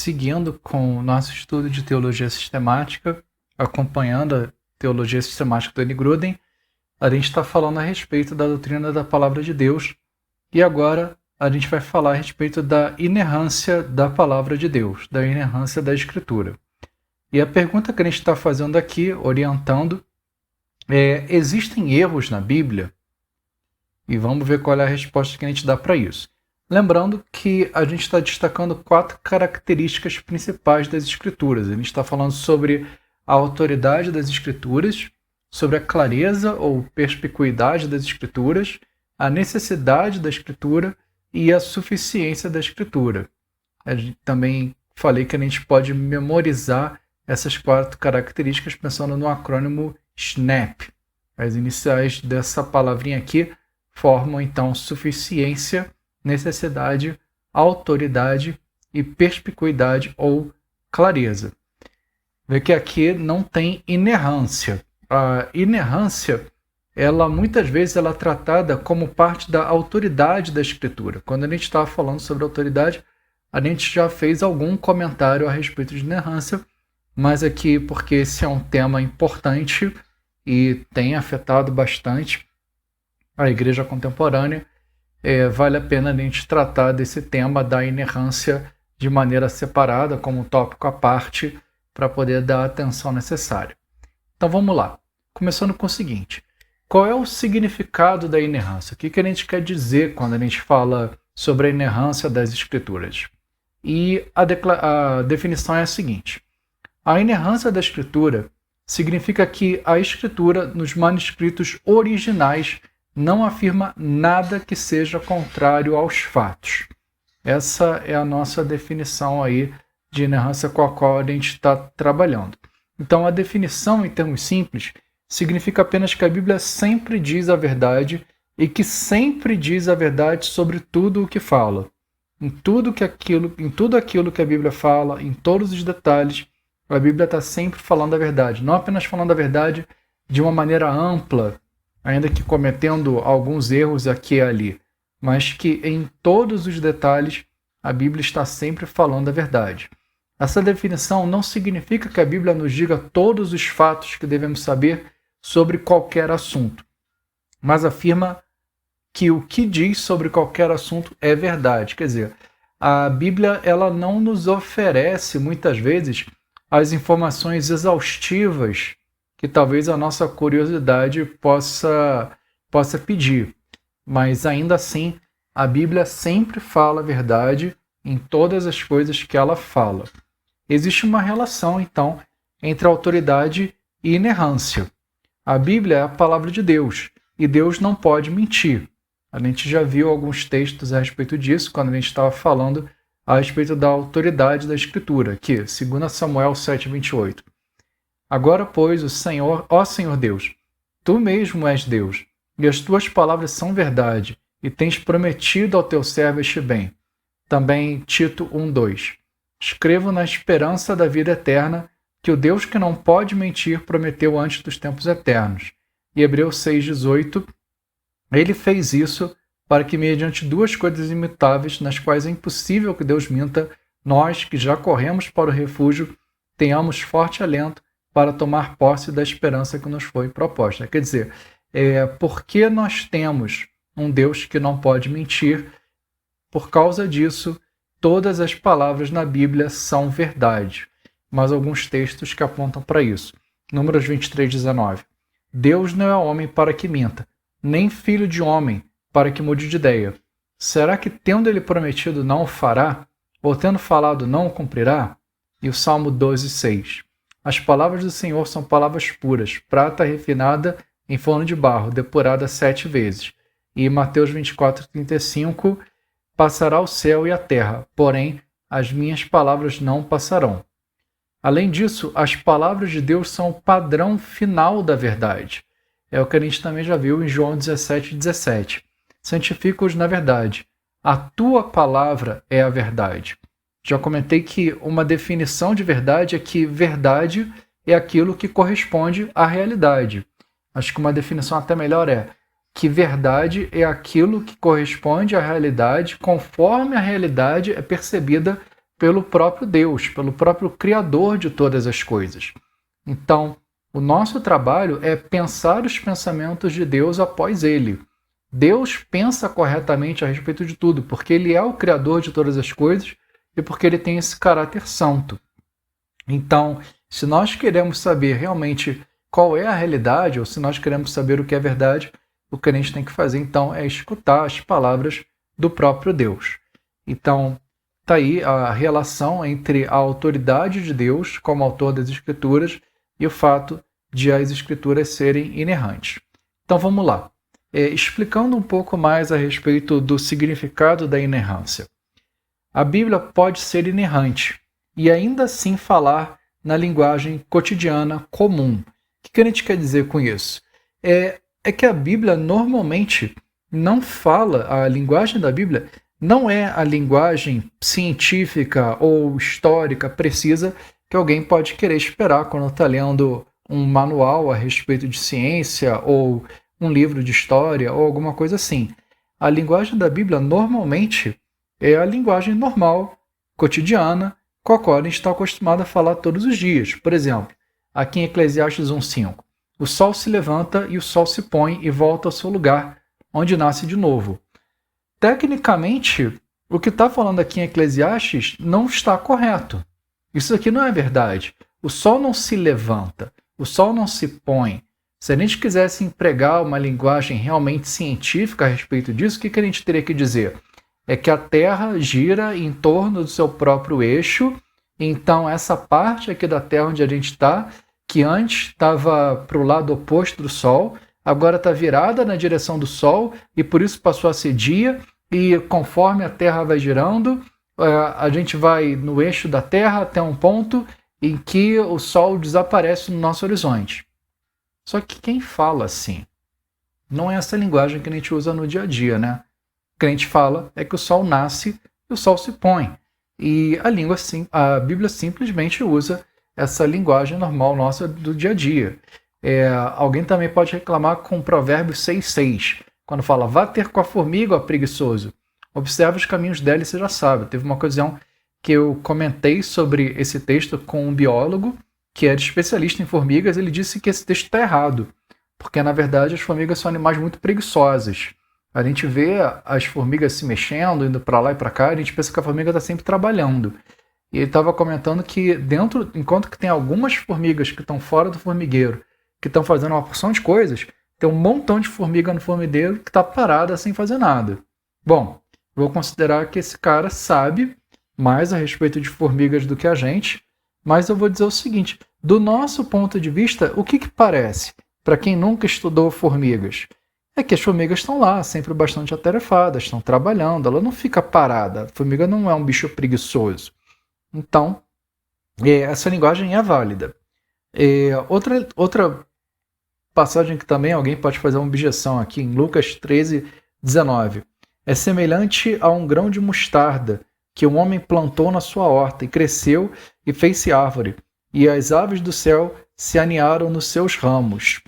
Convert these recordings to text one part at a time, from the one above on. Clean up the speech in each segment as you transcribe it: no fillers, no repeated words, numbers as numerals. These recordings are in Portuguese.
seguindo com o nosso estudo de teologia sistemática, acompanhando a teologia sistemática do N. Gruden. A gente está falando a respeito da doutrina da palavra de Deus e agora a gente vai falar a respeito da inerrância da palavra de Deus, da inerrância da Escritura. E a pergunta que a gente está fazendo aqui, orientando, é: existem erros na Bíblia? E vamos ver qual é a resposta que a gente dá para isso. Lembrando que a gente está destacando 4 características principais das Escrituras. A gente está falando sobre a autoridade das Escrituras, sobre a clareza ou perspicuidade das Escrituras, a necessidade da Escritura e a suficiência da Escritura. A gente também falei que a gente pode memorizar essas 4 características pensando no acrônimo SNAP. As iniciais dessa palavrinha aqui formam então suficiência, necessidade, autoridade e perspicuidade ou clareza. Vê que aqui não tem inerrância. A inerrância, muitas vezes ela é tratada como parte da autoridade da Escritura. Quando a gente estava falando sobre autoridade, a gente já fez algum comentário a respeito de inerrância, mas aqui, porque esse é um tema importante e tem afetado bastante a igreja contemporânea, vale a pena a gente tratar desse tema da inerrância de maneira separada, como um tópico à parte, para poder dar a atenção necessária. Então vamos lá. Começando com o seguinte: qual é o significado da inerrância? O que a gente quer dizer quando a gente fala sobre a inerrância das Escrituras? E a definição é a seguinte: a inerrância da Escritura significa que a Escritura, nos manuscritos originais, não afirma nada que seja contrário aos fatos. Essa é a nossa definição aí de inerrância com a qual a gente está trabalhando. Então, a definição, em termos simples, significa apenas que a Bíblia sempre diz a verdade e que sempre diz a verdade sobre tudo o que fala. Em tudo aquilo que a Bíblia fala, em todos os detalhes, a Bíblia está sempre falando a verdade. Não apenas falando a verdade de uma maneira ampla, ainda que cometendo alguns erros aqui e ali, mas que em todos os detalhes a Bíblia está sempre falando a verdade. Essa definição não significa que a Bíblia nos diga todos os fatos que devemos saber sobre qualquer assunto, mas afirma que o que diz sobre qualquer assunto é verdade. Quer dizer, a Bíblia ela não nos oferece, muitas vezes, as informações exaustivas que talvez a nossa curiosidade possa pedir. Mas ainda assim, a Bíblia sempre fala a verdade em todas as coisas que ela fala. Existe uma relação, então, entre autoridade e inerrância. A Bíblia é a palavra de Deus, e Deus não pode mentir. A gente já viu alguns textos a respeito disso, quando a gente estava falando a respeito da autoridade da Escritura, aqui, 2 Samuel 7:28. Agora, pois, o Senhor, ó Senhor Deus, Tu mesmo és Deus, e as Tuas palavras são verdade, e tens prometido ao Teu servo este bem. Também Tito 1:2. Escrevo na esperança da vida eterna, que o Deus que não pode mentir prometeu antes dos tempos eternos. E Hebreus 6:18. Ele fez isso para que, mediante 2 coisas imutáveis, nas quais é impossível que Deus minta, nós, que já corremos para o refúgio, tenhamos forte alento para tomar posse da esperança que nos foi proposta. Quer dizer, porque nós temos um Deus que não pode mentir, por causa disso, todas as palavras na Bíblia são verdade. Mas alguns textos que apontam para isso. Números 23:19. Deus não é homem para que minta, nem filho de homem para que mude de ideia. Será que, tendo ele prometido, não o fará? Ou tendo falado, não o cumprirá? E o Salmo 12:6. As palavras do Senhor são palavras puras, prata refinada em forno de barro, depurada 7 vezes. E Mateus 24:35. Passará o céu e a terra, porém as minhas palavras não passarão. Além disso, as palavras de Deus são o padrão final da verdade. É o que a gente também já viu em João 17:17. Santifica-os na verdade. A tua palavra é a verdade. Já comentei que uma definição de verdade é que verdade é aquilo que corresponde à realidade. Acho que uma definição até melhor é que verdade é aquilo que corresponde à realidade conforme a realidade é percebida pelo próprio Deus, pelo próprio Criador de todas as coisas. Então, o nosso trabalho é pensar os pensamentos de Deus após ele. Deus pensa corretamente a respeito de tudo, porque ele é o Criador de todas as coisas e porque ele tem esse caráter santo. Então, se nós queremos saber realmente qual é a realidade, ou se nós queremos saber o que é verdade, o que a gente tem que fazer, então, é escutar as palavras do próprio Deus. Então, está aí a relação entre a autoridade de Deus como autor das Escrituras e o fato de as Escrituras serem inerrantes. Então, vamos lá. Explicando um pouco mais a respeito do significado da inerrância. A Bíblia pode ser inerrante e ainda assim falar na linguagem cotidiana comum. O que a gente quer dizer com isso? É que a Bíblia normalmente não fala, a linguagem da Bíblia não é a linguagem científica ou histórica precisa que alguém pode querer esperar quando está lendo um manual a respeito de ciência ou um livro de história ou alguma coisa assim. A linguagem da Bíblia normalmente é a linguagem normal, cotidiana, com a qual a gente está acostumado a falar todos os dias. Por exemplo, aqui em Eclesiastes 1:5, o sol se levanta e o sol se põe e volta ao seu lugar, onde nasce de novo. Tecnicamente, o que está falando aqui em Eclesiastes não está correto. Isso aqui não é verdade. O sol não se levanta, o sol não se põe. Se a gente quisesse empregar uma linguagem realmente científica a respeito disso, o que a gente teria que dizer? É que a Terra gira em torno do seu próprio eixo, então essa parte aqui da Terra onde a gente está, que antes estava para o lado oposto do Sol, agora está virada na direção do Sol e por isso passou a ser dia, e conforme a Terra vai girando, a gente vai no eixo da Terra até um ponto em que o Sol desaparece no nosso horizonte. Só que quem fala assim? Não é essa linguagem que a gente usa no dia a dia, né? O que a gente fala é que o Sol nasce e o Sol se põe. E a Bíblia simplesmente usa essa linguagem normal nossa do dia a dia. Alguém também pode reclamar com o Provérbios 6:6, quando fala, vá ter com a formiga, ó preguiçoso. Observa os caminhos dela e você já sabe. Teve uma ocasião que eu comentei sobre esse texto com um biólogo, que era especialista em formigas. Ele disse que esse texto está errado, porque na verdade as formigas são animais muito preguiçosos. A gente vê as formigas se mexendo, indo para lá e para cá, a gente pensa que a formiga está sempre trabalhando. E ele estava comentando que enquanto que tem algumas formigas que estão fora do formigueiro, que estão fazendo uma porção de coisas, tem um montão de formiga no formigueiro que está parada sem fazer nada. Bom, vou considerar que esse cara sabe mais a respeito de formigas do que a gente, mas eu vou dizer o seguinte, do nosso ponto de vista, o que parece, para quem nunca estudou formigas? É que as formigas estão lá, sempre bastante atarefadas, estão trabalhando, ela não fica parada, a formiga não é um bicho preguiçoso. Então, essa linguagem é válida. Outra passagem que também alguém pode fazer uma objeção aqui, em Lucas 13:19. É semelhante a um grão de mostarda que um homem plantou na sua horta e cresceu e fez-se árvore, e as aves do céu se aninharam nos seus ramos.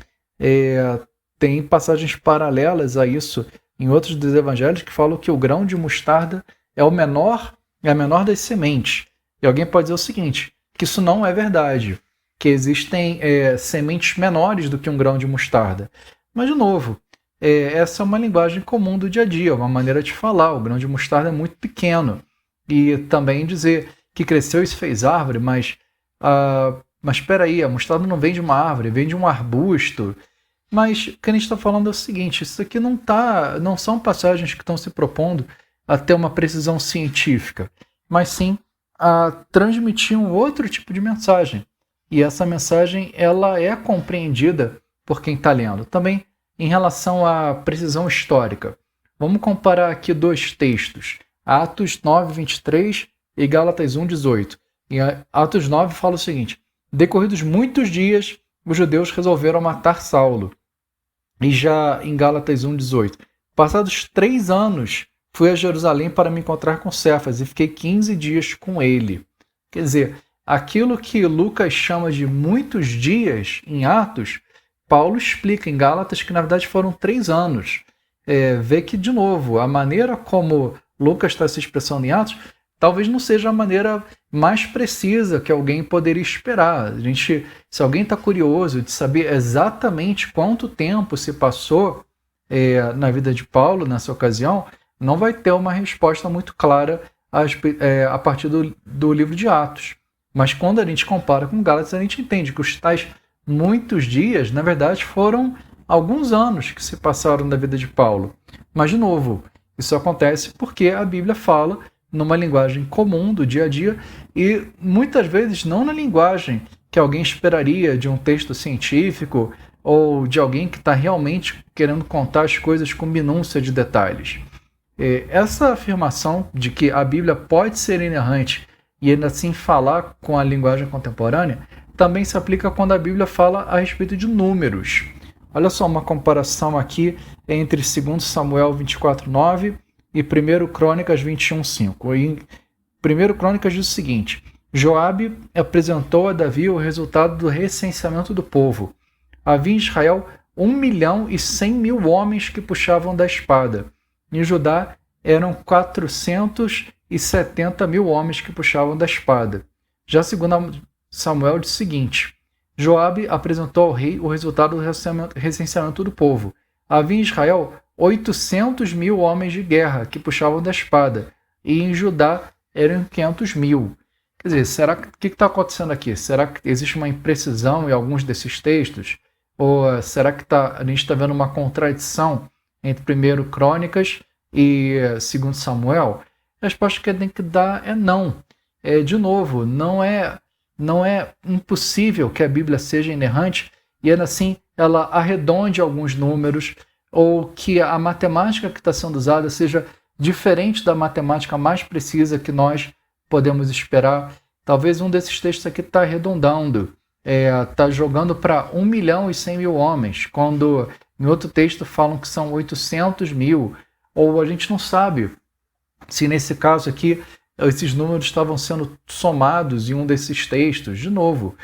Tem passagens paralelas a isso em outros dos evangelhos que falam que o grão de mostarda é a menor das sementes. E alguém pode dizer o seguinte, que isso não é verdade, que existem sementes menores do que um grão de mostarda. Mas, de novo, essa é uma linguagem comum do dia a dia, uma maneira de falar. O grão de mostarda é muito pequeno. E também dizer que cresceu e se fez árvore, mas espera aí, a mostarda não vem de uma árvore, vem de um arbusto. Mas o que a gente está falando é o seguinte, isso aqui não são passagens que estão se propondo a ter uma precisão científica, mas sim a transmitir um outro tipo de mensagem. E essa mensagem ela é compreendida por quem está lendo. Também em relação à precisão histórica. Vamos comparar aqui dois textos, Atos 9:23 e Gálatas 1:18. Em Atos 9 fala o seguinte, decorridos muitos dias, os judeus resolveram matar Saulo. E já em Gálatas 1:18, passados 3 anos, fui a Jerusalém para me encontrar com Cefas e fiquei 15 dias com ele. Quer dizer, aquilo que Lucas chama de muitos dias em Atos, Paulo explica em Gálatas que na verdade foram 3 anos. Vê que, de novo, a maneira como Lucas está se expressando em Atos talvez não seja a maneira mais precisa que alguém poderia esperar. Se alguém está curioso de saber exatamente quanto tempo se passou na vida de Paulo nessa ocasião, não vai ter uma resposta muito clara a partir do livro de Atos. Mas quando a gente compara com Gálatas, a gente entende que os tais muitos dias, na verdade, foram alguns anos que se passaram da vida de Paulo. Mas, de novo, isso acontece porque a Bíblia fala numa linguagem comum do dia a dia e muitas vezes não na linguagem que alguém esperaria de um texto científico ou de alguém que está realmente querendo contar as coisas com minúcia de detalhes. Essa afirmação de que a Bíblia pode ser inerrante e ainda assim falar com a linguagem contemporânea também se aplica quando a Bíblia fala a respeito de números. Olha só uma comparação aqui entre 2 Samuel 24:9 e 1 Crônicas 21:5. Em 1 Crônicas diz o seguinte: Joabe apresentou a Davi o resultado do recenseamento do povo. Havia em Israel 1.100.000 homens que puxavam da espada. Em Judá eram 470.000 homens que puxavam da espada. Já segundo Samuel diz o seguinte: Joabe apresentou ao rei o resultado do recenseamento do povo. Havia em Israel 800.000 homens de guerra que puxavam da espada, e em Judá eram 500.000. Quer dizer, o que está acontecendo aqui? Será que existe uma imprecisão em alguns desses textos? Ou será que a gente está vendo uma contradição entre 1 Crônicas e 2 Samuel? A resposta que tem que dar é não. De novo, não é impossível que a Bíblia seja inerrante e ainda assim ela arredonde alguns números ou que a matemática que está sendo usada seja diferente da matemática mais precisa que nós podemos esperar. Talvez um desses textos aqui está arredondando, está jogando para 1.100.000 homens, quando em outro texto falam que são 800.000, ou a gente não sabe se nesse caso aqui esses números estavam sendo somados em um desses textos. De novo,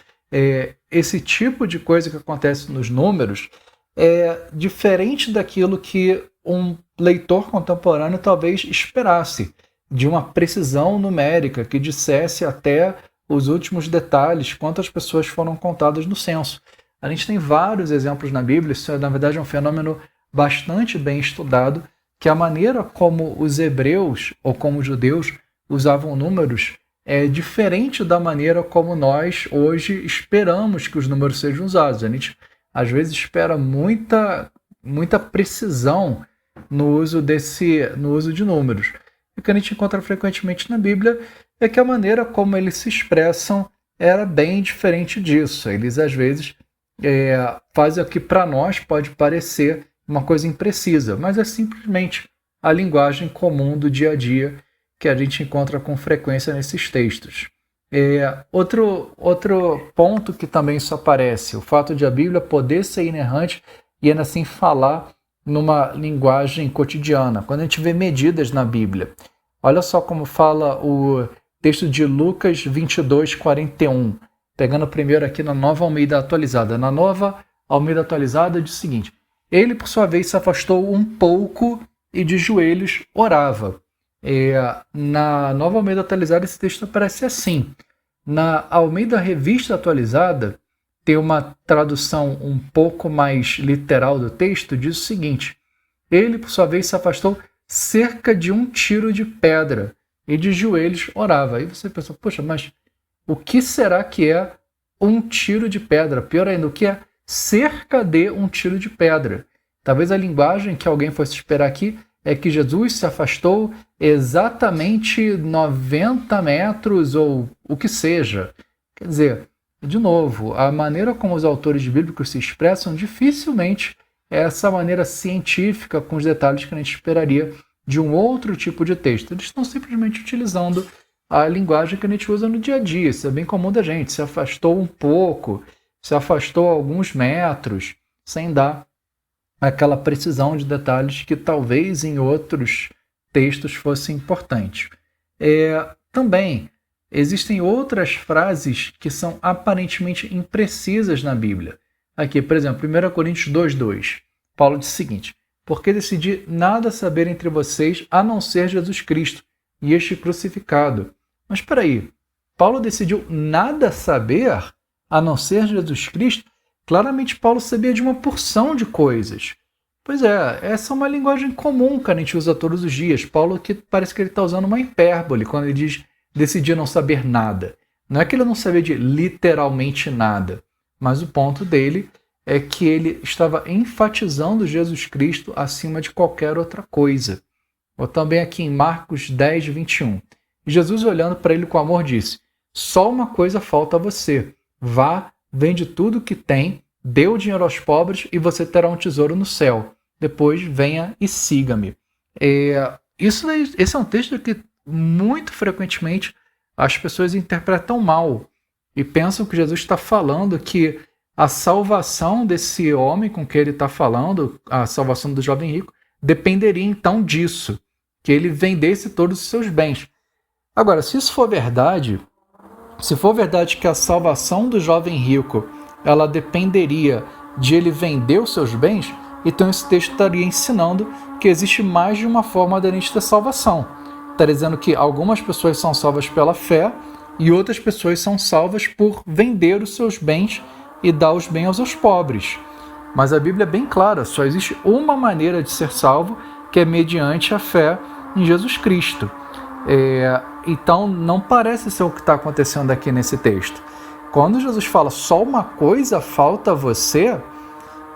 esse tipo de coisa que acontece nos números é diferente daquilo que um leitor contemporâneo talvez esperasse, de uma precisão numérica que dissesse até os últimos detalhes, quantas pessoas foram contadas no censo. A gente tem vários exemplos na Bíblia, isso na verdade é um fenômeno bastante bem estudado, que a maneira como os hebreus ou como os judeus usavam números é diferente da maneira como nós hoje esperamos que os números sejam usados. A gente às vezes espera muita precisão no uso de números. E o que a gente encontra frequentemente na Bíblia é que a maneira como eles se expressam era bem diferente disso. Eles às vezes fazem o que para nós pode parecer uma coisa imprecisa, mas é simplesmente a linguagem comum do dia a dia que a gente encontra com frequência nesses textos. Outro ponto que também isso aparece, o fato de a Bíblia poder ser inerrante e ainda assim falar numa linguagem cotidiana. Quando a gente vê medidas na Bíblia, olha só como fala o texto de Lucas 22:41, pegando primeiro aqui na Nova Almeida Atualizada. Na Nova Almeida Atualizada diz o seguinte: ele, por sua vez, se afastou um pouco e de joelhos orava. Na Nova Almeida Atualizada esse texto aparece assim. Na Almeida Revista Atualizada tem uma tradução um pouco mais literal do texto, diz o seguinte: ele, por sua vez, se afastou cerca de um tiro de pedra e de joelhos orava. Aí você pensa, poxa, mas o que será que é um tiro de pedra? Pior ainda, o que é cerca de um tiro de pedra? Talvez a linguagem que alguém fosse esperar aqui é que Jesus se afastou exatamente 90 metros ou o que seja. Quer dizer, de novo, a maneira como os autores bíblicos se expressam dificilmente é essa maneira científica com os detalhes que a gente esperaria de um outro tipo de texto. Eles estão simplesmente utilizando a linguagem que a gente usa no dia a dia. Isso é bem comum da gente. Se afastou um pouco, se afastou alguns metros, sem dar aquela precisão de detalhes que talvez em outros textos fosse importante. Também existem outras frases que são aparentemente imprecisas na Bíblia. Aqui, por exemplo, 1 Coríntios 2:2, Paulo diz o seguinte: porque decidi nada saber entre vocês a não ser Jesus Cristo e este crucificado. Mas espera aí, Paulo decidiu nada saber a não ser Jesus Cristo? Claramente Paulo sabia de uma porção de coisas. Pois é, essa é uma linguagem comum que a gente usa todos os dias. Paulo que parece que ele está usando uma hipérbole quando ele diz decidir não saber nada. Não é que ele não sabia de literalmente nada, mas o ponto dele é que ele estava enfatizando Jesus Cristo acima de qualquer outra coisa. Ou também aqui em Marcos 10, 21. Jesus, olhando para ele com amor, disse: só uma coisa falta a você. Vá, vende tudo o que tem, dê o dinheiro aos pobres e você terá um tesouro no céu. Depois venha e siga-me. Esse é um texto que muito frequentemente as pessoas interpretam mal e pensam que Jesus está falando que a salvação desse homem com que ele está falando, a salvação do jovem rico, dependeria então disso, que ele vendesse todos os seus bens. Agora, se isso for verdade, se for verdade que a salvação do jovem rico ela dependeria de ele vender os seus bens, então esse texto estaria ensinando que existe mais de uma forma da gente ter salvação. Está dizendo que algumas pessoas são salvas pela fé e outras pessoas são salvas por vender os seus bens e dar os bens aos pobres. Mas a Bíblia é bem clara, só existe uma maneira de ser salvo, que é mediante a fé em Jesus Cristo. Então não parece ser o que está acontecendo aqui nesse texto. Quando Jesus fala só uma coisa falta a você,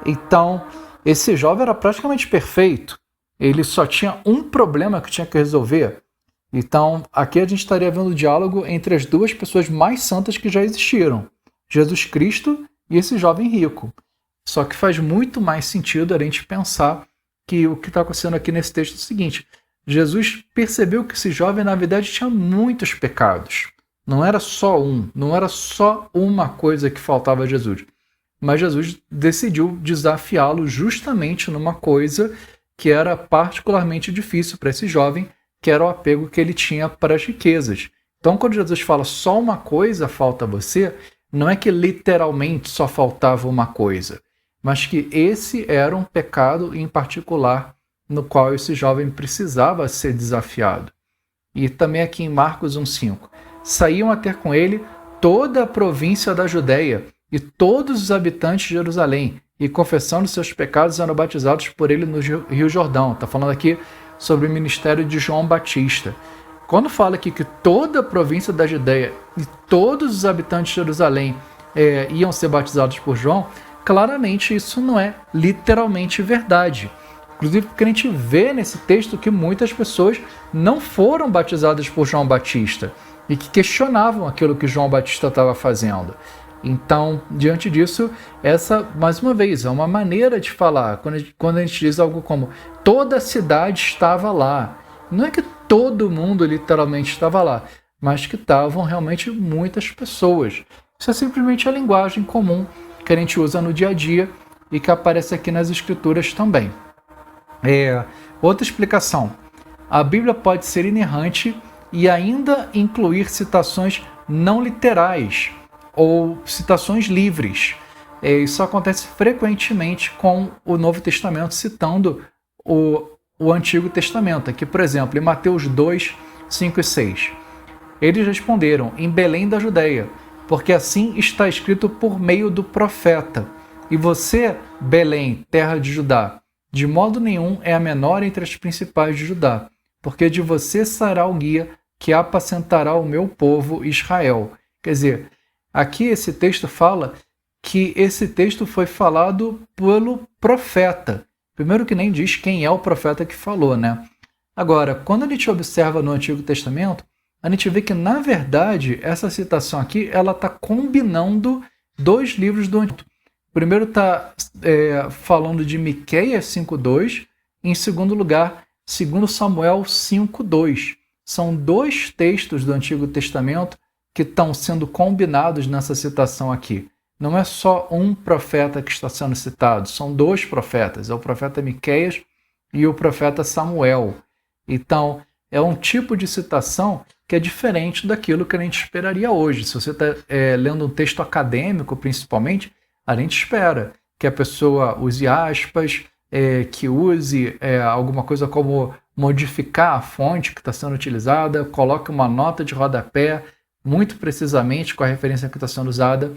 então esse jovem era praticamente perfeito. Ele só tinha um problema que tinha que resolver. Então aqui a gente estaria vendo o diálogo entre as duas pessoas mais santas que já existiram, Jesus Cristo e esse jovem rico. Só que faz muito mais sentido a gente pensar que o que está acontecendo aqui nesse texto é o seguinte: Jesus percebeu que esse jovem, na verdade, tinha muitos pecados. Não era só não era só uma coisa que faltava a Jesus. Mas Jesus decidiu desafiá-lo justamente numa coisa que era particularmente difícil para esse jovem, que era o apego que ele tinha para as riquezas. Então, quando Jesus fala só uma coisa falta a você, não é que literalmente só faltava uma coisa, mas que esse era um pecado em particular no qual esse jovem precisava ser desafiado. E também aqui em Marcos 1,5. Saíam a ter com ele toda a província da Judéia e todos os habitantes de Jerusalém, e confessando seus pecados eram batizados por ele no Rio Jordão. Está falando aqui sobre o ministério de João Batista. Quando fala aqui que toda a província da Judéia e todos os habitantes de Jerusalém iam ser batizados por João, claramente isso não é literalmente verdade. Inclusive porque a gente vê nesse texto que muitas pessoas não foram batizadas por João Batista e que questionavam aquilo que João Batista estava fazendo. Então, diante disso, essa, mais uma vez, é uma maneira de falar. Quando a gente diz algo como toda a cidade estava lá, não é que todo mundo literalmente estava lá, mas que estavam realmente muitas pessoas. Isso é simplesmente a linguagem comum que a gente usa no dia a dia e que aparece aqui nas Escrituras também. Outra explicação. A Bíblia pode ser inerrante e ainda incluir citações não literais ou citações livres. Isso acontece frequentemente com o Novo Testamento citando o Antigo Testamento. Aqui, por exemplo, em Mateus 2, 5 e 6. Eles responderam: em Belém da Judéia, porque assim está escrito por meio do profeta. E você, Belém, terra de Judá, de modo nenhum é a menor entre as principais de Judá, porque de você será o guia que apacentará o meu povo Israel. Quer dizer, aqui esse texto fala que esse texto foi falado pelo profeta. Primeiro que nem diz quem é o profeta que falou, né? Agora, quando a gente observa no Antigo Testamento, a gente vê que, na verdade, essa citação aqui ela está combinando dois livros do Antigo. Primeiro está falando de Miqueias 5.2, e em segundo lugar, 2 Samuel 5.2. São dois textos do Antigo Testamento que estão sendo combinados nessa citação aqui. Não é só um profeta que está sendo citado, são dois profetas, é o profeta Miqueias e o profeta Samuel. Então, é um tipo de citação que é diferente daquilo que a gente esperaria hoje. Se você está lendo um texto acadêmico, principalmente, a gente espera que a pessoa use aspas, que use alguma coisa como modificar a fonte que está sendo utilizada, coloca uma nota de rodapé muito precisamente com a referência que está sendo usada,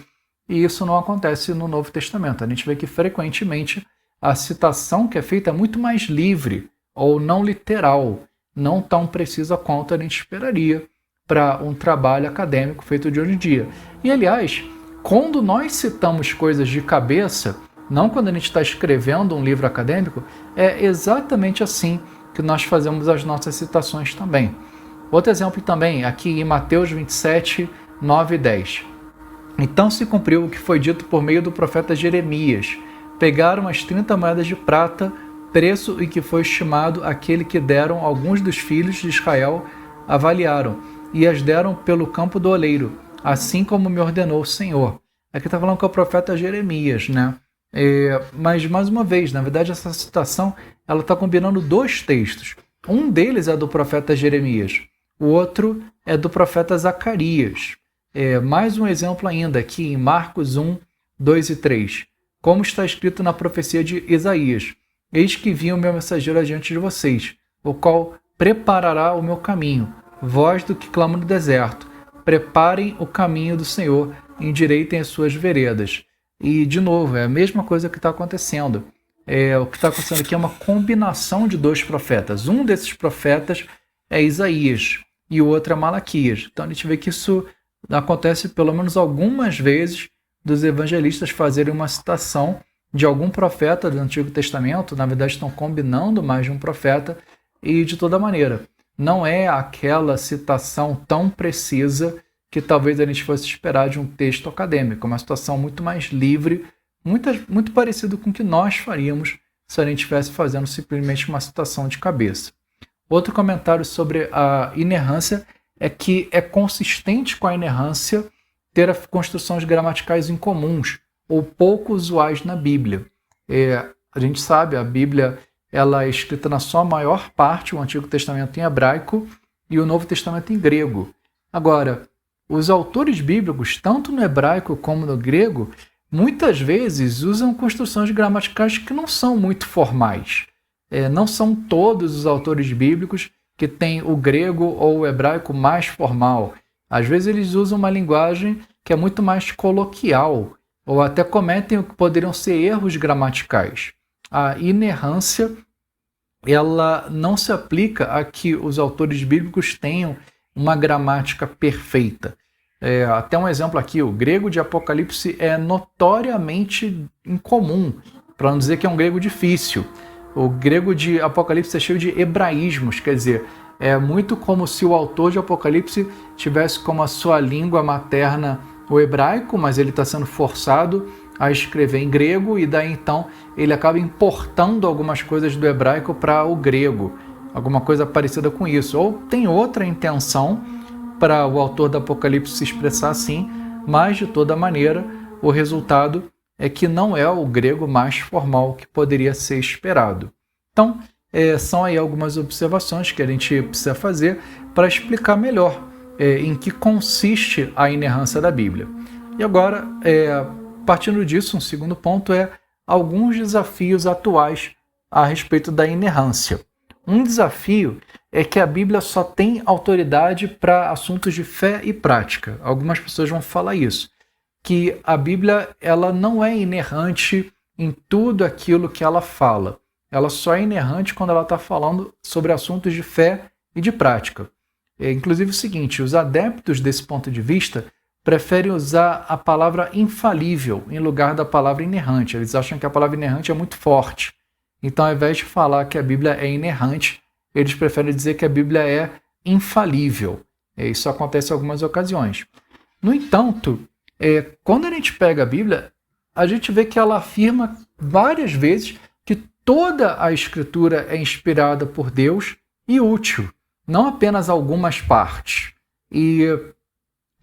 e isso não acontece no Novo Testamento. A gente vê que frequentemente a citação que é feita é muito mais livre ou não literal, não tão precisa quanto a gente esperaria para um trabalho acadêmico feito de hoje em dia. E, aliás, quando nós citamos coisas de cabeça, não quando a gente está escrevendo um livro acadêmico, é exatamente assim que nós fazemos as nossas citações também. Outro exemplo também, aqui em Mateus 27, 9 e 10. Então se cumpriu o que foi dito por meio do profeta Jeremias. Pegaram as 30 moedas de prata, preço em que foi estimado aquele que deram alguns dos filhos de Israel, avaliaram, e as deram pelo campo do oleiro, assim como me ordenou o Senhor. Aqui está falando com o profeta Jeremias, né? Mas, mais uma vez, na verdade, essa citação ela está combinando dois textos. Um deles é do profeta Jeremias, o outro é do profeta Zacarias. Mais um exemplo ainda, aqui em Marcos 1, 2 e 3. Como está escrito na profecia de Isaías: Eis que vinha o meu mensageiro adiante de vocês, o qual preparará o meu caminho. Voz do que clama no deserto: preparem o caminho do Senhor, endireitem as suas veredas. E, de novo, é a mesma coisa que está acontecendo. O que está acontecendo aqui é uma combinação de dois profetas. Um desses profetas é Isaías e o outro é Malaquias. Então a gente vê que isso acontece pelo menos algumas vezes dos evangelistas fazerem uma citação de algum profeta do Antigo Testamento. Na verdade, estão combinando mais de um profeta e, de toda maneira, não é aquela citação tão precisa que talvez a gente fosse esperar de um texto acadêmico. Uma situação muito mais livre, muito parecido com o que nós faríamos se a gente estivesse fazendo simplesmente uma citação de cabeça. Outro comentário sobre a inerrância é que é consistente com a inerrância ter construções gramaticais incomuns ou pouco usuais na Bíblia. A gente sabe, a Bíblia ela é escrita na sua maior parte, o Antigo Testamento em hebraico e o Novo Testamento em grego. Agora, os autores bíblicos, tanto no hebraico como no grego, muitas vezes usam construções gramaticais que não são muito formais. Não são todos os autores bíblicos que têm o grego ou o hebraico mais formal. Às vezes eles usam uma linguagem que é muito mais coloquial, ou até cometem o que poderiam ser erros gramaticais. A inerrância ela não se aplica a que os autores bíblicos tenham uma gramática perfeita. Até um exemplo aqui, o grego de Apocalipse é notoriamente incomum, para não dizer que é um grego difícil. O grego de Apocalipse é cheio de hebraísmos, quer dizer, é muito como se o autor de Apocalipse tivesse como a sua língua materna o hebraico, mas ele está sendo forçado a escrever em grego e daí então ele acaba importando algumas coisas do hebraico para o grego, alguma coisa parecida com isso. Ou tem outra intenção para o autor do Apocalipse se expressar assim, mas de toda maneira o resultado é que não é o grego mais formal que poderia ser esperado. Então, são aí algumas observações que a gente precisa fazer para explicar melhor em que consiste a inerrância da Bíblia. E agora, partindo disso, um segundo ponto é alguns desafios atuais a respeito da inerrância. Um desafio é que a Bíblia só tem autoridade para assuntos de fé e prática. Algumas pessoas vão falar isso, que a Bíblia ela não é inerrante em tudo aquilo que ela fala. Ela só é inerrante quando ela está falando sobre assuntos de fé e de prática. Inclusive o seguinte, os adeptos desse ponto de vista preferem usar a palavra infalível em lugar da palavra inerrante. Eles acham que a palavra inerrante é muito forte. Então, ao invés de falar que a Bíblia é inerrante, eles preferem dizer que a Bíblia é infalível. Isso acontece em algumas ocasiões. No entanto, quando a gente pega a Bíblia, a gente vê que ela afirma várias vezes que toda a Escritura é inspirada por Deus e útil, não apenas algumas partes. E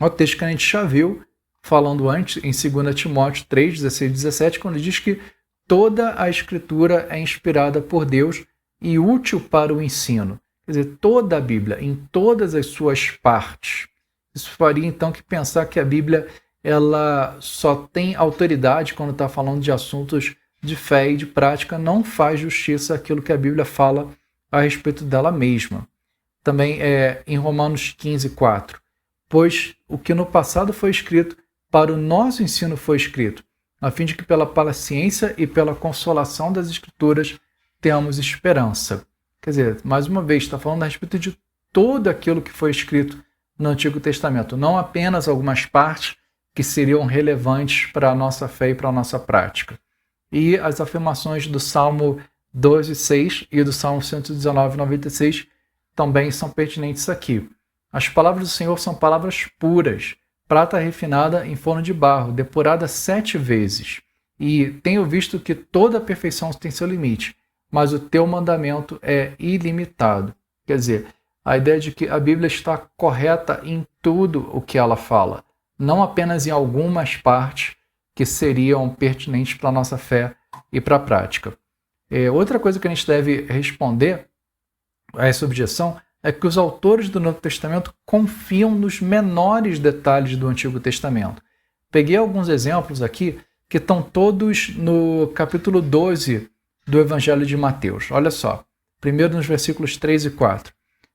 o texto que a gente já viu, falando antes, em 2 Timóteo 3, 16 e 17, quando diz que toda a Escritura é inspirada por Deus e útil para o ensino. Quer dizer, toda a Bíblia, em todas as suas partes. Isso faria, então, que pensar que a Bíblia ela só tem autoridade quando está falando de assuntos de fé e de prática, não faz justiça àquilo que a Bíblia fala a respeito dela mesma. Também em Romanos 15:4. Pois o que no passado foi escrito, para o nosso ensino foi escrito, a fim de que pela paciência e pela consolação das Escrituras tenhamos esperança. Quer dizer, mais uma vez, está falando a respeito de tudo aquilo que foi escrito no Antigo Testamento, não apenas algumas partes que seriam relevantes para a nossa fé e para a nossa prática. E as afirmações do Salmo 12:6 e do Salmo 119:96 também são pertinentes aqui. As palavras do Senhor são palavras puras, prata refinada em forno de barro, depurada 7 vezes. E tenho visto que toda a perfeição tem seu limite, mas o teu mandamento é ilimitado. Quer dizer, a ideia de que a Bíblia está correta em tudo o que ela fala, não apenas em algumas partes que seriam pertinentes para a nossa fé e para a prática. Outra coisa que a gente deve responder a essa objeção é que os autores do Novo Testamento confiam nos menores detalhes do Antigo Testamento. Peguei alguns exemplos aqui que estão todos no capítulo 12 do Evangelho de Mateus. Olha só, primeiro nos versículos 3 e 4.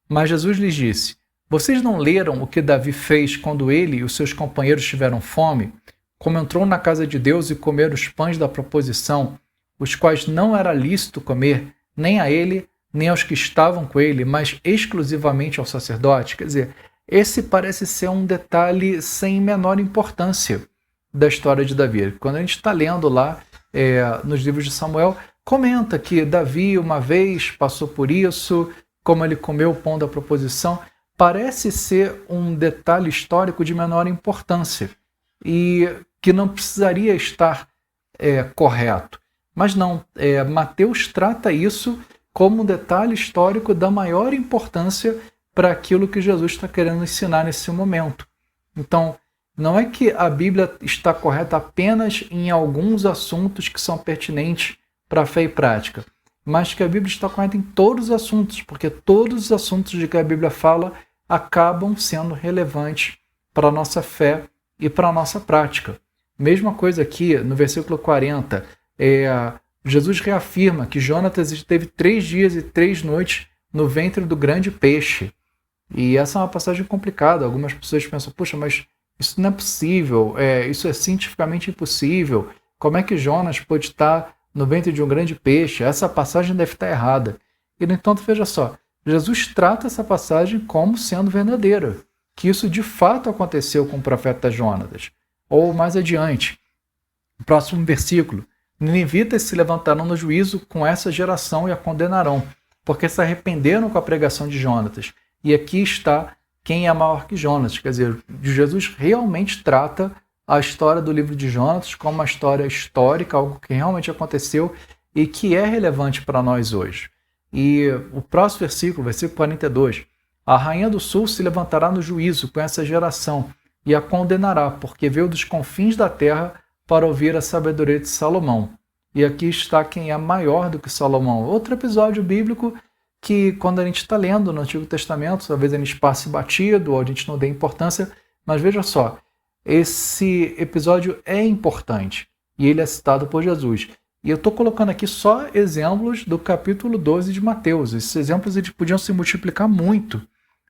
Mas Jesus lhes disse: vocês não leram o que Davi fez quando ele e os seus companheiros tiveram fome, como entrou na casa de Deus e comeram os pães da proposição, os quais não era lícito comer, nem a ele, nem aos que estavam com ele, mas exclusivamente ao sacerdote? Quer dizer, esse parece ser um detalhe sem menor importância da história de Davi. Quando a gente está lendo lá nos livros de Samuel, comenta que Davi uma vez passou por isso, como ele comeu o pão da proposição. Parece ser um detalhe histórico de menor importância e que não precisaria estar correto. Mas não, Mateus trata isso como um detalhe histórico da maior importância para aquilo que Jesus está querendo ensinar nesse momento. Então, não é que a Bíblia está correta apenas em alguns assuntos que são pertinentes para a fé e prática, mas que a Bíblia está correta em todos os assuntos, porque todos os assuntos de que a Bíblia fala acabam sendo relevantes para a nossa fé e para a nossa prática. Mesma coisa aqui no versículo 40, Jesus reafirma que Jonatas esteve 3 dias e 3 noites no ventre do grande peixe. E essa é uma passagem complicada. Algumas pessoas pensam, puxa, mas isso não é possível, isso é cientificamente impossível. Como é que Jonas pode estar no ventre de um grande peixe? Essa passagem deve estar errada. E, no entanto, veja só, Jesus trata essa passagem como sendo verdadeira, que isso de fato aconteceu com o profeta Jonatas. Ou mais adiante, no próximo versículo, ninivitas se levantarão no juízo com essa geração e a condenarão, porque se arrependeram com a pregação de Jonatas. E aqui está quem é maior que Jonas. Quer dizer, Jesus realmente trata a história do livro de Jonatas como uma história histórica, algo que realmente aconteceu e que é relevante para nós hoje. E o próximo versículo, versículo 42, a rainha do sul se levantará no juízo com essa geração e a condenará, porque veio dos confins da terra para ouvir a sabedoria de Salomão. E aqui está quem é maior do que Salomão. Outro episódio bíblico que, quando a gente está lendo no Antigo Testamento, talvez a gente passe batido ou a gente não dê importância, mas veja só, esse episódio é importante e ele é citado por Jesus. E eu estou colocando aqui só exemplos do capítulo 12 de Mateus. Esses exemplos eles podiam se multiplicar muito,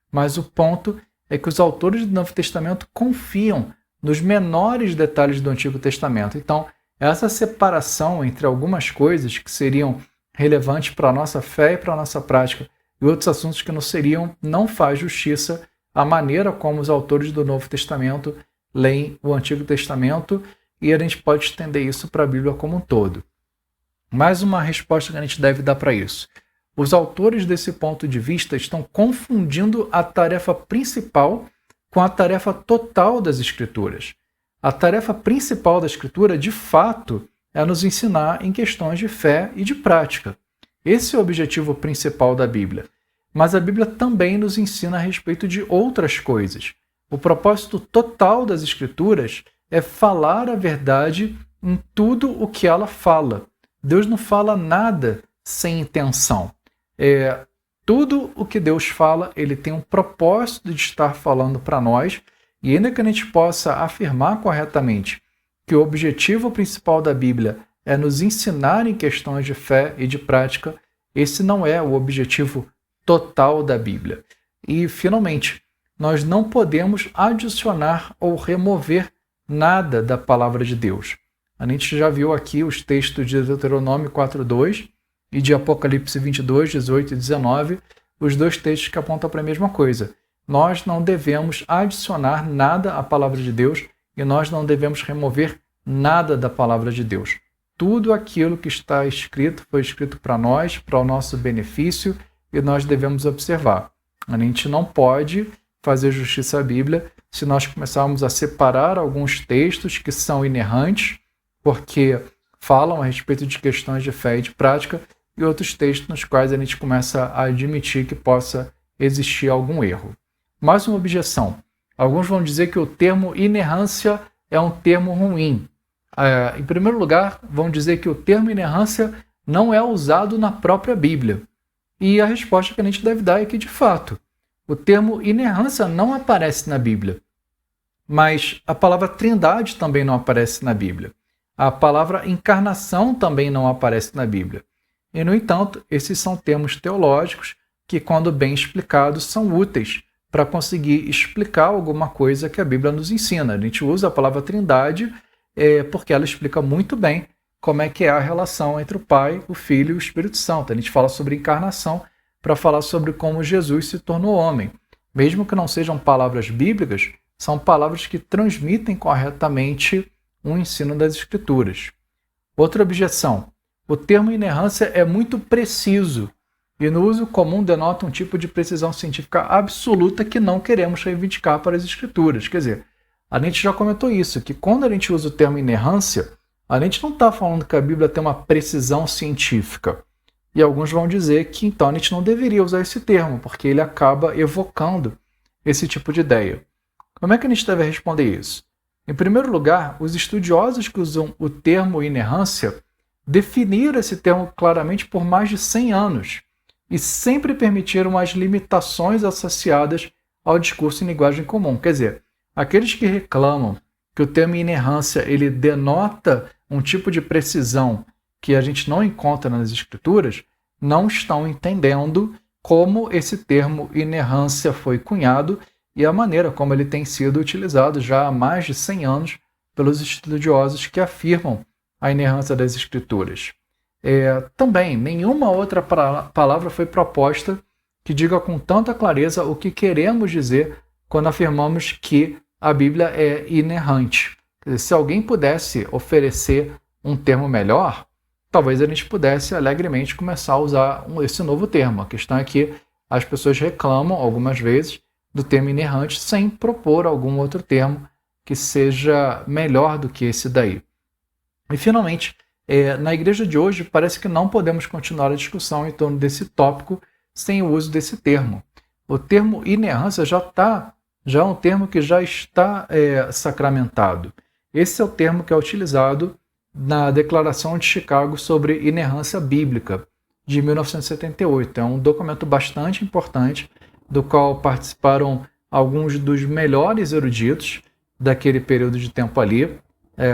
mas o ponto é que os autores do Novo Testamento confiam nos menores detalhes do Antigo Testamento. Então, essa separação entre algumas coisas que seriam relevantes para a nossa fé e para a nossa prática e outros assuntos que não seriam, não faz justiça à maneira como os autores do Novo Testamento leem o Antigo Testamento, e a gente pode estender isso para a Bíblia como um todo. Mais uma resposta que a gente deve dar para isso. Os autores desse ponto de vista estão confundindo a tarefa principal com a tarefa total das Escrituras. A tarefa principal da Escritura, de fato, é nos ensinar em questões de fé e de prática. Esse é o objetivo principal da Bíblia. Mas a Bíblia também nos ensina a respeito de outras coisas. O propósito total das Escrituras é falar a verdade em tudo o que ela fala. Deus não fala nada sem intenção. Tudo o que Deus fala, ele tem um propósito de estar falando para nós, e ainda que a gente possa afirmar corretamente que o objetivo principal da Bíblia é nos ensinar em questões de fé e de prática, esse não é o objetivo total da Bíblia. E, finalmente, nós não podemos adicionar ou remover nada da palavra de Deus. A gente já viu aqui os textos de Deuteronômio 4:2 e de Apocalipse 22:18 e 19, os dois textos que apontam para a mesma coisa. Nós não devemos adicionar nada à palavra de Deus e nós não devemos remover nada da palavra de Deus. Tudo aquilo que está escrito foi escrito para nós, para o nosso benefício, e nós devemos observar. A gente não pode fazer justiça à Bíblia se nós começarmos a separar alguns textos que são inerrantes, porque falam a respeito de questões de fé e de prática, e outros textos nos quais a gente começa a admitir que possa existir algum erro. Mais uma objeção. Alguns vão dizer que o termo inerrância é um termo ruim. Em primeiro lugar, vão dizer que o termo inerrância não é usado na própria Bíblia. E a resposta que a gente deve dar é que, de fato, o termo inerrância não aparece na Bíblia. Mas a palavra trindade também não aparece na Bíblia. A palavra encarnação também não aparece na Bíblia. E, no entanto, esses são termos teológicos que, quando bem explicados, são úteis para conseguir explicar alguma coisa que a Bíblia nos ensina. A gente usa a palavra trindade porque ela explica muito bem como é que é a relação entre o Pai, o Filho e o Espírito Santo. A gente fala sobre encarnação para falar sobre como Jesus se tornou homem. Mesmo que não sejam palavras bíblicas, são palavras que transmitem corretamente o ensino das Escrituras. Outra objeção. O termo inerrância é muito preciso e no uso comum denota um tipo de precisão científica absoluta que não queremos reivindicar para as Escrituras. Quer dizer, a gente já comentou isso, que quando a gente usa o termo inerrância, a gente não está falando que a Bíblia tem uma precisão científica. E alguns vão dizer que então a gente não deveria usar esse termo, porque ele acaba evocando esse tipo de ideia. Como é que a gente deve responder isso? Em primeiro lugar, os estudiosos que usam o termo inerrância definiram esse termo claramente por mais de 100 anos e sempre permitiram as limitações associadas ao discurso em linguagem comum. Quer dizer, aqueles que reclamam que o termo inerrância ele denota um tipo de precisão que a gente não encontra nas Escrituras, não estão entendendo como esse termo inerrância foi cunhado e a maneira como ele tem sido utilizado já há mais de 100 anos pelos estudiosos que afirmam a inerrância das Escrituras. Também, nenhuma outra palavra foi proposta que diga com tanta clareza o que queremos dizer quando afirmamos que a Bíblia é inerrante. Se alguém pudesse oferecer um termo melhor, talvez a gente pudesse alegremente começar a usar esse novo termo. A questão é que as pessoas reclamam algumas vezes do termo inerrante sem propor algum outro termo que seja melhor do que esse daí. E, finalmente, na igreja de hoje, parece que não podemos continuar a discussão em torno desse tópico sem o uso desse termo. O termo inerrância já é um termo que já está sacramentado. Esse é o termo que é utilizado na Declaração de Chicago sobre Inerrância Bíblica, de 1978. É um documento bastante importante, do qual participaram alguns dos melhores eruditos daquele período de tempo ali.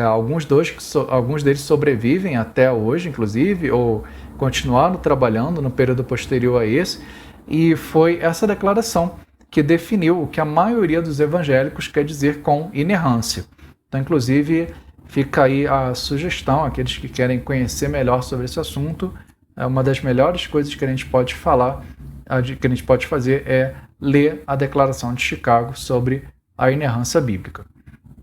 Alguns deles sobrevivem até hoje, inclusive, ou continuaram trabalhando no período posterior a esse, e foi essa declaração que definiu o que a maioria dos evangélicos quer dizer com inerrância. Então, inclusive, fica aí a sugestão, aqueles que querem conhecer melhor sobre esse assunto, uma das melhores coisas que a gente pode falar, que a gente pode fazer é ler a Declaração de Chicago sobre a inerrância bíblica.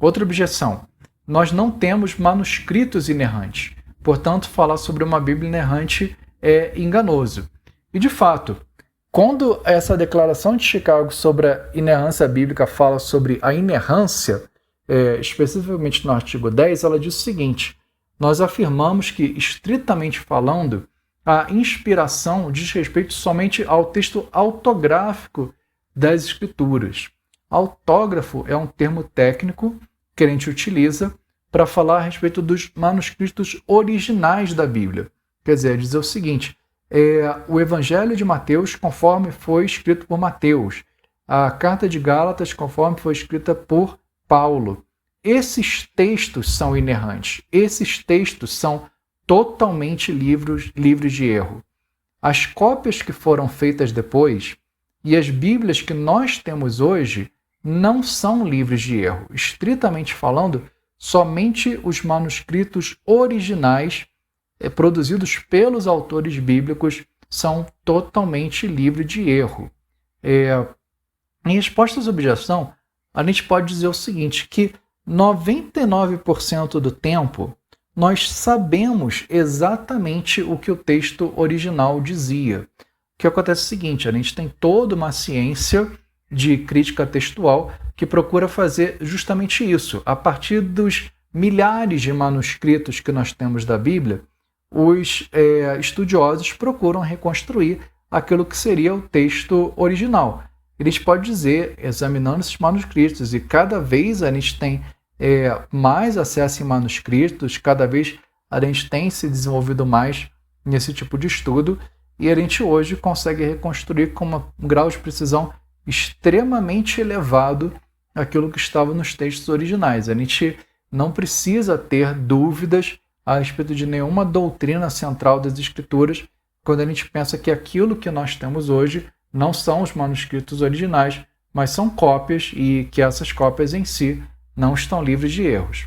Outra objeção. Nós não temos manuscritos inerrantes. Portanto, falar sobre uma Bíblia inerrante é enganoso. E, de fato, quando essa Declaração de Chicago sobre a inerrância bíblica fala sobre a inerrância, especificamente no artigo 10, ela diz o seguinte: nós afirmamos que, estritamente falando, a inspiração diz respeito somente ao texto autográfico das Escrituras. Autógrafo é um termo técnico que a gente utiliza para falar a respeito dos manuscritos originais da Bíblia. Quer dizer, dizer o seguinte: o Evangelho de Mateus, conforme foi escrito por Mateus, a Carta de Gálatas, conforme foi escrita por Paulo. Esses textos são inerrantes. Esses textos são totalmente livres de erro. as cópias que foram feitas depois e as Bíblias que nós temos hoje não são livres de erro. Estritamente falando, somente os manuscritos originais produzidos pelos autores bíblicos são totalmente livres de erro. Em resposta à objeção, a gente pode dizer o seguinte, que 99% do tempo nós sabemos exatamente o que o texto original dizia. O que acontece é o seguinte, a gente tem toda uma ciência de crítica textual que procura fazer justamente isso. A partir dos milhares de manuscritos que nós temos da Bíblia, os estudiosos procuram reconstruir aquilo que seria o texto original. Eles podem dizer, examinando esses manuscritos, e cada vez a gente tem mais acesso em manuscritos, cada vez a gente tem se desenvolvido mais nesse tipo de estudo, e a gente hoje consegue reconstruir com um grau de precisão extremamente elevado aquilo que estava nos textos originais. A gente não precisa ter dúvidas a respeito de nenhuma doutrina central das Escrituras quando a gente pensa que aquilo que nós temos hoje não são os manuscritos originais, mas são cópias e que essas cópias em si não estão livres de erros.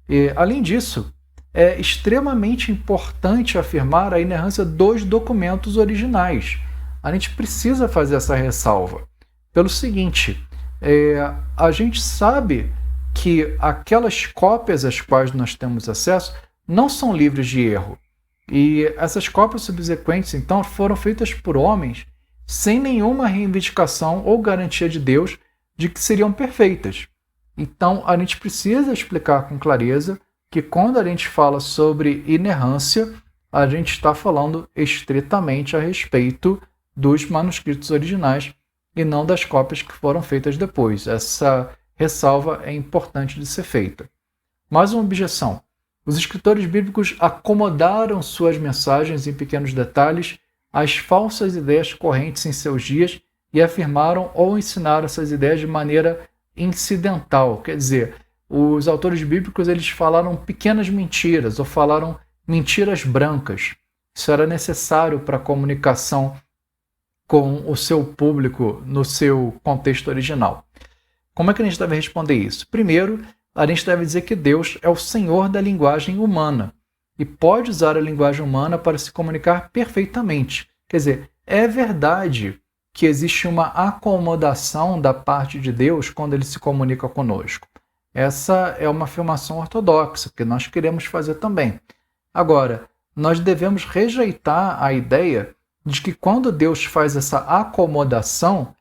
E, além disso, é extremamente importante afirmar a inerrância dos documentos originais. A gente precisa fazer essa ressalva. Pelo seguinte, a gente sabe que aquelas cópias às quais nós temos acesso não são livres de erro. E essas cópias subsequentes, então, foram feitas por homens sem nenhuma reivindicação ou garantia de Deus de que seriam perfeitas. Então, a gente precisa explicar com clareza que quando a gente fala sobre inerrância, a gente está falando estritamente a respeito dos manuscritos originais e não das cópias que foram feitas depois. Essa ressalva é importante de ser feita. Mais uma objeção. Os escritores bíblicos acomodaram suas mensagens em pequenos detalhes às falsas ideias correntes em seus dias e afirmaram ou ensinaram essas ideias de maneira incidental. Quer dizer, os autores bíblicos eles falaram pequenas mentiras ou falaram mentiras brancas. Isso era necessário para a comunicação com o seu público no seu contexto original. Como é que a gente deve responder isso? Primeiro, a gente deve dizer que Deus é o Senhor da linguagem humana e pode usar a linguagem humana para se comunicar perfeitamente. Quer dizer, é verdade que existe uma acomodação da parte de Deus quando ele se comunica conosco. Essa é uma afirmação ortodoxa, que nós queremos fazer também. Agora, nós devemos rejeitar a ideia de que quando Deus faz essa acomodação,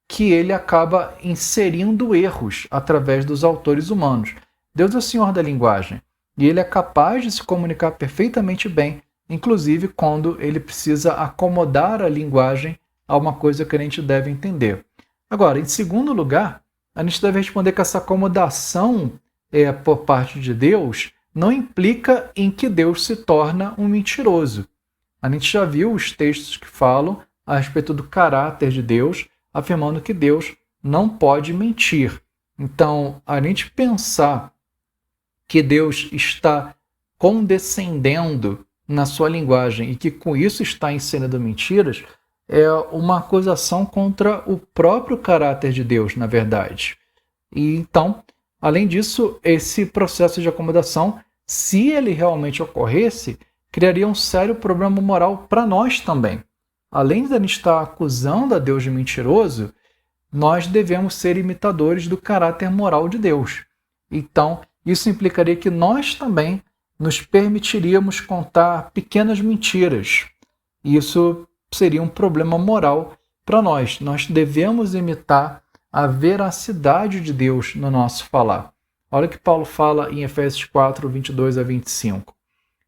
que ele acaba inserindo erros através dos autores humanos. Deus é o Senhor da linguagem e ele é capaz de se comunicar perfeitamente bem, inclusive quando ele precisa acomodar a linguagem a uma coisa que a gente deve entender. Agora, em segundo lugar, a gente deve responder que essa acomodação por parte de Deus não implica em que Deus se torna um mentiroso. A gente já viu os textos que falam a respeito do caráter de Deus, afirmando que Deus não pode mentir. Então, a gente pensar que Deus está condescendendo na sua linguagem e que com isso está ensinando mentiras é uma acusação contra o próprio caráter de Deus, na verdade. E então, além disso, esse processo de acomodação, se ele realmente ocorresse, criaria um sério problema moral para nós também. Além de a gente estar acusando a Deus de mentiroso, nós devemos ser imitadores do caráter moral de Deus. Então, isso implicaria que nós também nos permitiríamos contar pequenas mentiras. Isso seria um problema moral para nós. Nós devemos imitar a veracidade de Deus no nosso falar. Olha o que Paulo fala em Efésios 4, 22 a 25.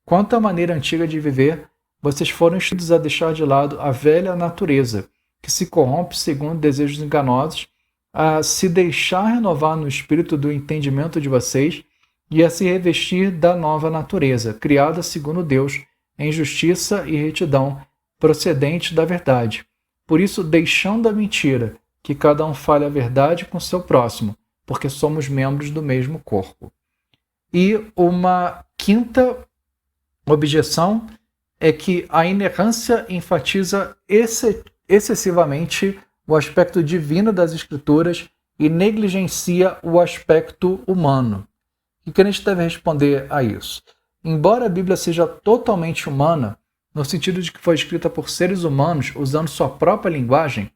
Quanto à maneira antiga de viver, vocês foram instruídos a deixar de lado a velha natureza, que se corrompe segundo desejos enganosos, a se deixar renovar no espírito do entendimento de vocês e a se revestir da nova natureza, criada segundo Deus, em justiça e retidão, procedente da verdade. Por isso, deixando a mentira, que cada um fale a verdade com seu próximo, porque somos membros do mesmo corpo. E uma quinta objeção é que a inerrância enfatiza excessivamente o aspecto divino das Escrituras e negligencia o aspecto humano. O que a gente deve responder a isso? Embora a Bíblia seja totalmente humana, no sentido de que foi escrita por seres humanos usando sua própria linguagem,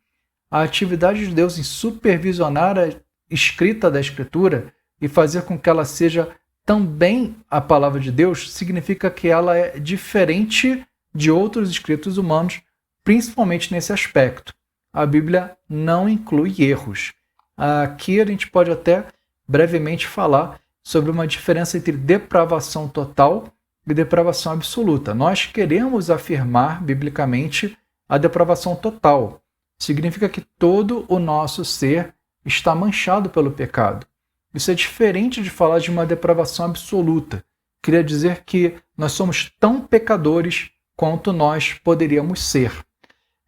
a atividade de Deus em supervisionar a escrita da Escritura e fazer com que ela seja também a palavra de Deus significa que ela é diferente de outros escritos humanos, principalmente nesse aspecto. A Bíblia não inclui erros. Aqui a gente pode até brevemente falar sobre uma diferença entre depravação total e depravação absoluta. Nós queremos afirmar biblicamente a depravação total. Significa que todo o nosso ser está manchado pelo pecado. Isso é diferente de falar de uma depravação absoluta. Queria dizer que nós somos tão pecadores quanto nós poderíamos ser.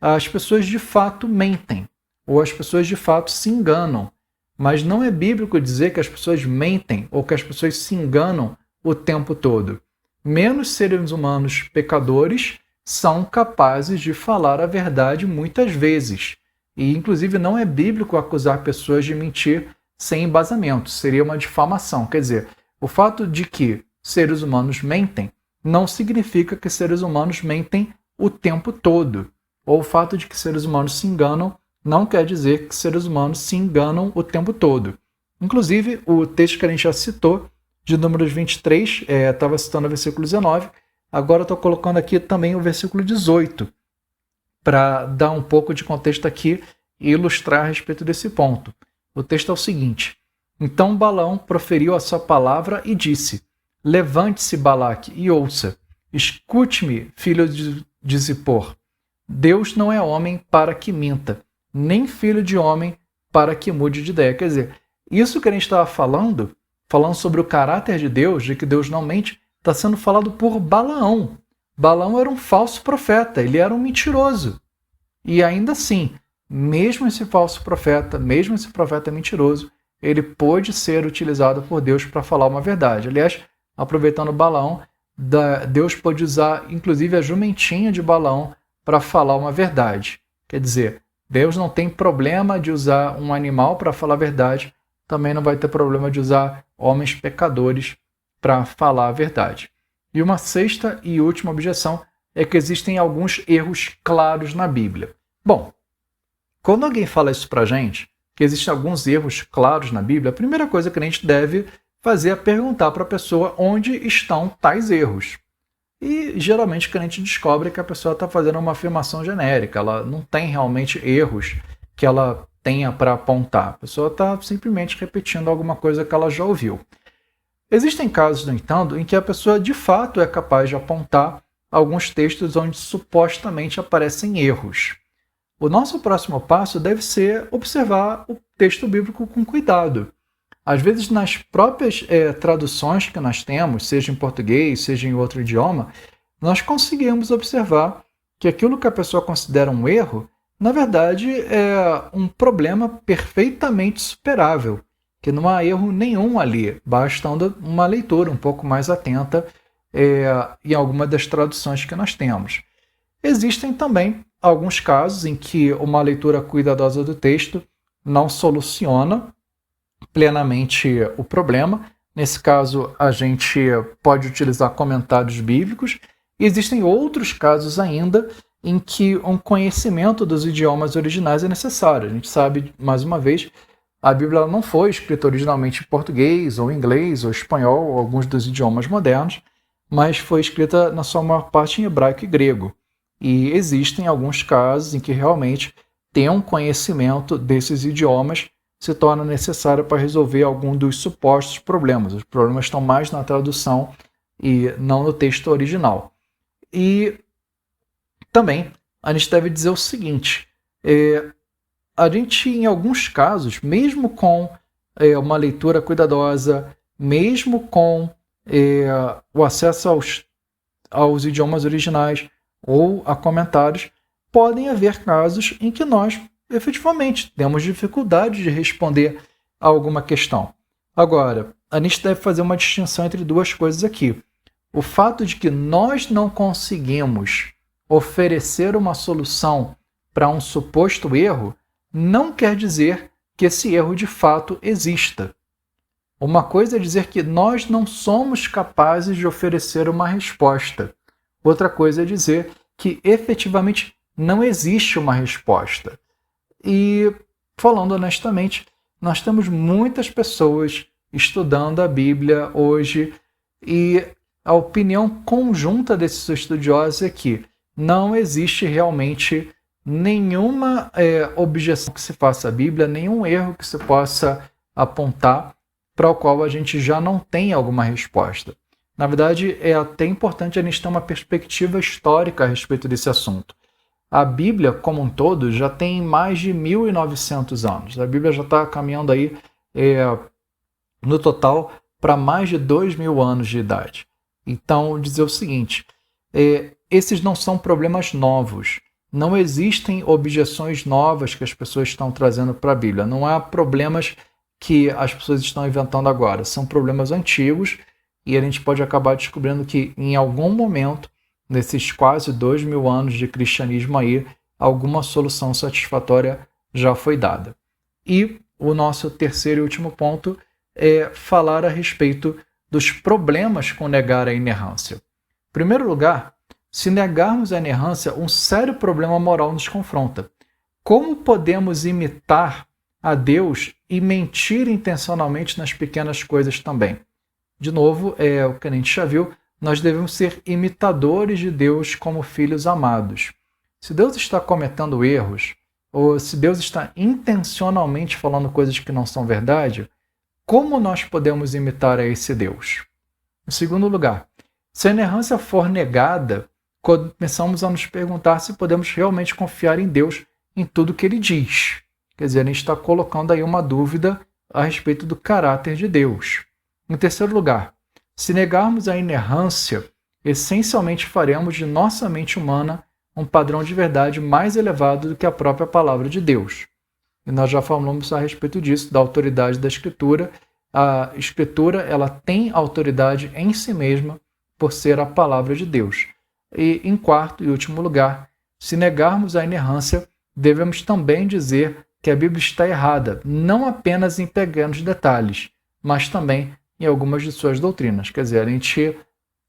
As pessoas de fato mentem, ou as pessoas de fato se enganam, mas não é bíblico dizer que as pessoas mentem ou que as pessoas se enganam o tempo todo. Menos seres humanos pecadores são capazes de falar a verdade muitas vezes. E, inclusive, não é bíblico acusar pessoas de mentir sem embasamento. Seria uma difamação. Quer dizer, o fato de que seres humanos mentem não significa que seres humanos mentem o tempo todo. Ou o fato de que seres humanos se enganam não quer dizer que seres humanos se enganam o tempo todo. Inclusive, o texto que a gente já citou, de Números 23, estava citando o versículo 19, agora estou colocando aqui também o versículo 18, para dar um pouco de contexto aqui e ilustrar a respeito desse ponto. O texto é o seguinte: Então Balaão proferiu a sua palavra e disse: Levante-se, Balaque, e ouça. Escute-me, filho de Zippor. Deus não é homem para que minta, nem filho de homem para que mude de ideia. Quer dizer, isso que a gente estava falando sobre o caráter de Deus, de que Deus não mente, está sendo falado por Balaão. Balaão era um falso profeta, ele era um mentiroso. E ainda assim, mesmo esse falso profeta, mesmo esse profeta mentiroso, ele pôde ser utilizado por Deus para falar uma verdade. Aliás, aproveitando Balaão, Deus pôde usar inclusive a jumentinha de Balaão para falar uma verdade. Quer dizer, Deus não tem problema de usar um animal para falar a verdade, também não vai ter problema de usar homens pecadores para falar a verdade. E uma sexta e última objeção é que existem alguns erros claros na Bíblia. Bom, quando alguém fala isso para a gente, que existem alguns erros claros na Bíblia, a primeira coisa que a gente deve fazer é perguntar para a pessoa onde estão tais erros. E geralmente o que a gente descobre é que a pessoa está fazendo uma afirmação genérica, ela não tem realmente erros que ela tenha para apontar. A pessoa está simplesmente repetindo alguma coisa que ela já ouviu. Existem casos, no entanto, em que a pessoa de fato é capaz de apontar alguns textos onde supostamente aparecem erros. O nosso próximo passo deve ser observar o texto bíblico com cuidado. Às vezes, nas próprias traduções que nós temos, seja em português, seja em outro idioma, nós conseguimos observar que aquilo que a pessoa considera um erro, na verdade, é um problema perfeitamente superável, que não há erro nenhum ali, bastando uma leitura um pouco mais atenta em alguma das traduções que nós temos. Existem também alguns casos em que uma leitura cuidadosa do texto não soluciona plenamente o problema. Nesse caso, a gente pode utilizar comentários bíblicos. E existem outros casos ainda em que um conhecimento dos idiomas originais é necessário. A gente sabe, mais uma vez, a Bíblia não foi escrita originalmente em português, ou inglês, ou espanhol, ou alguns dos idiomas modernos, mas foi escrita na sua maior parte em hebraico e grego. E existem alguns casos em que realmente ter um conhecimento desses idiomas se torna necessário para resolver algum dos supostos problemas. Os problemas estão mais na tradução e não no texto original. E também a gente deve dizer o seguinte: a gente, em alguns casos, mesmo com uma leitura cuidadosa, mesmo com o acesso aos idiomas originais ou a comentários, podem haver casos em que nós efetivamente temos dificuldade de responder a alguma questão. Agora, a gente deve fazer uma distinção entre duas coisas aqui. o fato de que nós não conseguimos oferecer uma solução para um suposto erro não quer dizer que esse erro de fato exista. Uma coisa é dizer que nós não somos capazes de oferecer uma resposta. Outra coisa é dizer que efetivamente não existe uma resposta. E, falando honestamente, nós temos muitas pessoas estudando a Bíblia hoje e a opinião conjunta desses estudiosos é que não existe realmente nenhuma objeção que se faça à Bíblia, nenhum erro que se possa apontar para o qual a gente já não tem alguma resposta. Na verdade, é até importante a gente ter uma perspectiva histórica a respeito desse assunto. A Bíblia, como um todo, já tem mais de 1.900 anos. A Bíblia já está caminhando aí, no total, para mais de 2.000 anos de idade. Então, dizer o seguinte, esses não são problemas novos. Não existem objeções novas que as pessoas estão trazendo para a Bíblia. Não há problemas que as pessoas estão inventando agora. São problemas antigos e a gente pode acabar descobrindo que em algum momento, nesses quase 2.000 anos de cristianismo aí, alguma solução satisfatória já foi dada. E o nosso terceiro e último ponto é falar a respeito dos problemas com negar a inerrância. Em primeiro lugar, se negarmos a inerrância, um sério problema moral nos confronta. Como podemos imitar a Deus e mentir intencionalmente nas pequenas coisas também? De novo, o que a gente já viu, nós devemos ser imitadores de Deus como filhos amados. Se Deus está cometendo erros, ou se Deus está intencionalmente falando coisas que não são verdade, como nós podemos imitar a esse Deus? Em segundo lugar, se a inerrância for negada, começamos a nos perguntar se podemos realmente confiar em Deus em tudo que Ele diz. Quer dizer, a gente está colocando aí uma dúvida a respeito do caráter de Deus. Em terceiro lugar, se negarmos a inerrância, essencialmente faremos de nossa mente humana um padrão de verdade mais elevado do que a própria palavra de Deus. E nós já falamos a respeito disso, da autoridade da Escritura. A Escritura ela tem autoridade em si mesma por ser a palavra de Deus. E, em quarto e último lugar, se negarmos a inerrância, devemos também dizer que a Bíblia está errada, não apenas em pequenos detalhes, mas também em algumas de suas doutrinas. Quer dizer,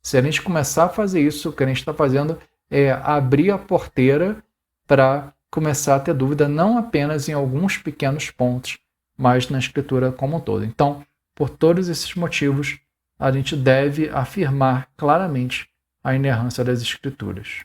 se a gente começar a fazer isso, o que a gente está fazendo é abrir a porteira para começar a ter dúvida não apenas em alguns pequenos pontos, mas na Escritura como um todo. Então, por todos esses motivos, a gente deve afirmar claramente a inerrância das Escrituras.